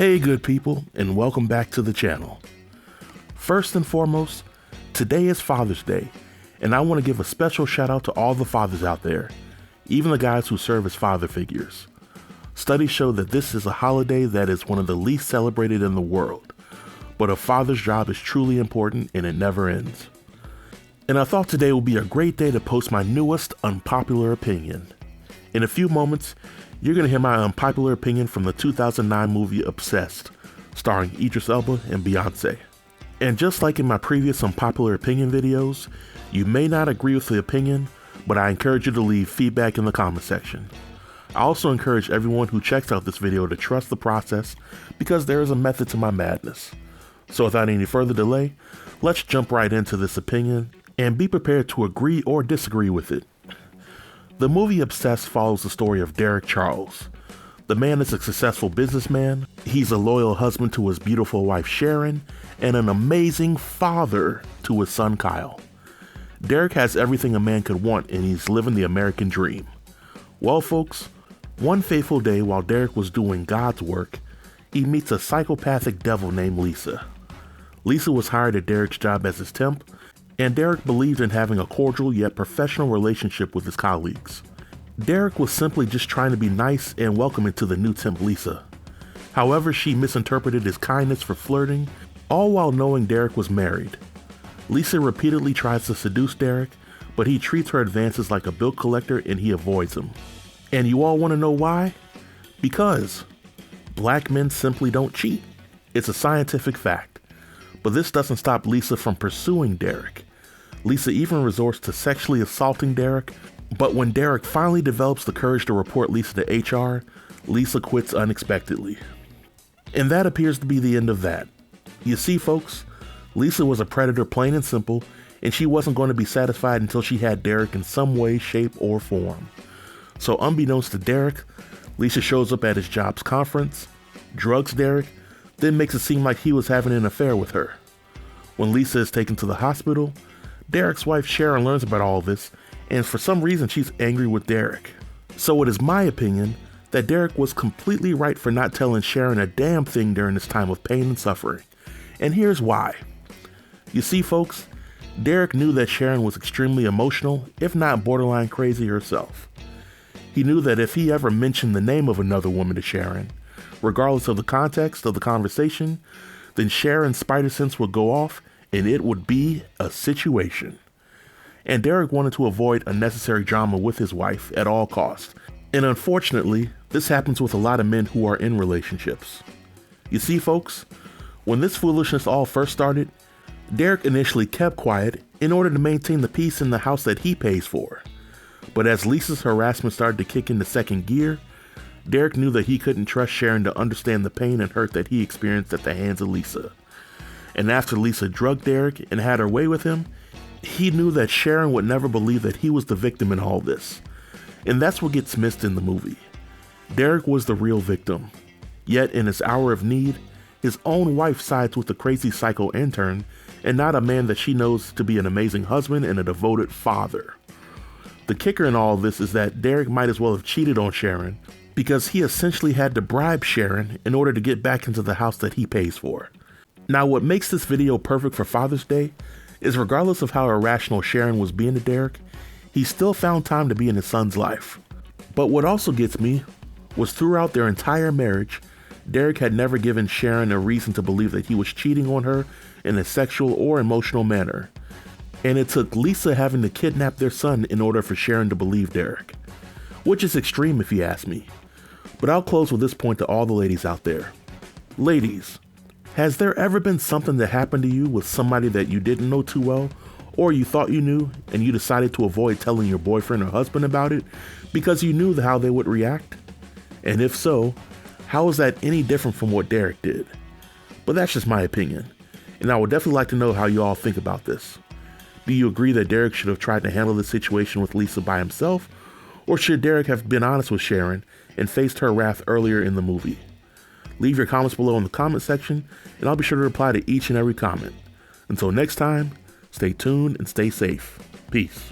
Hey good people, and welcome back to the channel. First and foremost, today is Father's Day, and I want to give a special shout out to all the fathers out there, even the guys who serve as father figures. Studies show that this is a holiday that is one of the least celebrated in the world, but a father's job is truly important and it never ends. And I thought today would be a great day to post my newest unpopular opinion. In a few moments, you're going to hear my unpopular opinion from the 2009 movie Obsessed, starring Idris Elba and Beyoncé. And just like in my previous unpopular opinion videos, you may not agree with the opinion, but I encourage you to leave feedback in the comment section. I also encourage everyone who checks out this video to trust the process because there is a method to my madness. So without any further delay, let's jump right into this opinion and be prepared to agree or disagree with it. The movie Obsessed follows the story of Derek Charles. The man is a successful businessman, he's a loyal husband to his beautiful wife Sharon, and an amazing father to his son Kyle. Derek has everything a man could want and he's living the American dream. Well folks, one fateful day while Derek was doing God's work, he meets a psychopathic devil named Lisa. Lisa was hired at Derek's job as his temp, and Derek believed in having a cordial yet professional relationship with his colleagues. Derek was simply just trying to be nice and welcoming to the new temp Lisa. However, she misinterpreted his kindness for flirting, all while knowing Derek was married. Lisa repeatedly tries to seduce Derek, but he treats her advances like a bill collector and he avoids him. And you all want to know why? Because black men simply don't cheat. It's a scientific fact. But this doesn't stop Lisa from pursuing Derek. Lisa even resorts to sexually assaulting Derek, but when Derek finally develops the courage to report Lisa to HR, Lisa quits unexpectedly. And that appears to be the end of that. You see folks, Lisa was a predator plain and simple, and she wasn't going to be satisfied until she had Derek in some way, shape, or form. So unbeknownst to Derek, Lisa shows up at his job's conference, drugs Derek, then makes it seem like he was having an affair with her. When Lisa is taken to the hospital, Derek's wife Sharon learns about all this, and for some reason she's angry with Derek. So it is my opinion that Derek was completely right for not telling Sharon a damn thing during this time of pain and suffering. And here's why. You see folks, Derek knew that Sharon was extremely emotional, if not borderline crazy herself. He knew that if he ever mentioned the name of another woman to Sharon, regardless of the context of the conversation, then Sharon's spider sense would go off and it would be a situation. And Derek wanted to avoid unnecessary drama with his wife at all costs. And unfortunately, this happens with a lot of men who are in relationships. You see folks, when this foolishness all first started, Derek initially kept quiet in order to maintain the peace in the house that he pays for. But as Lisa's harassment started to kick into second gear, Derek knew that he couldn't trust Sharon to understand the pain and hurt that he experienced at the hands of Lisa. And after Lisa drugged Derek and had her way with him, he knew that Sharon would never believe that he was the victim in all this. And that's what gets missed in the movie. Derek was the real victim. Yet in his hour of need, his own wife sides with the crazy psycho intern and not a man that she knows to be an amazing husband and a devoted father. The kicker in all of this is that Derek might as well have cheated on Sharon because he essentially had to bribe Sharon in order to get back into the house that he pays for. Now what makes this video perfect for Father's Day is regardless of how irrational Sharon was being to Derek, he still found time to be in his son's life. But what also gets me was throughout their entire marriage, Derek had never given Sharon a reason to believe that he was cheating on her in a sexual or emotional manner. And it took Lisa having to kidnap their son in order for Sharon to believe Derek. Which is extreme if you ask me. But I'll close with this point to all the ladies out there. Ladies, has there ever been something that happened to you with somebody that you didn't know too well, or you thought you knew and you decided to avoid telling your boyfriend or husband about it because you knew how they would react? And if so, how is that any different from what Derek did? But that's just my opinion, and I would definitely like to know how you all think about this. Do you agree that Derek should have tried to handle the situation with Lisa by himself, or should Derek have been honest with Sharon and faced her wrath earlier in the movie? Leave your comments below in the comment section, and I'll be sure to reply to each and every comment. Until next time, stay tuned and stay safe. Peace.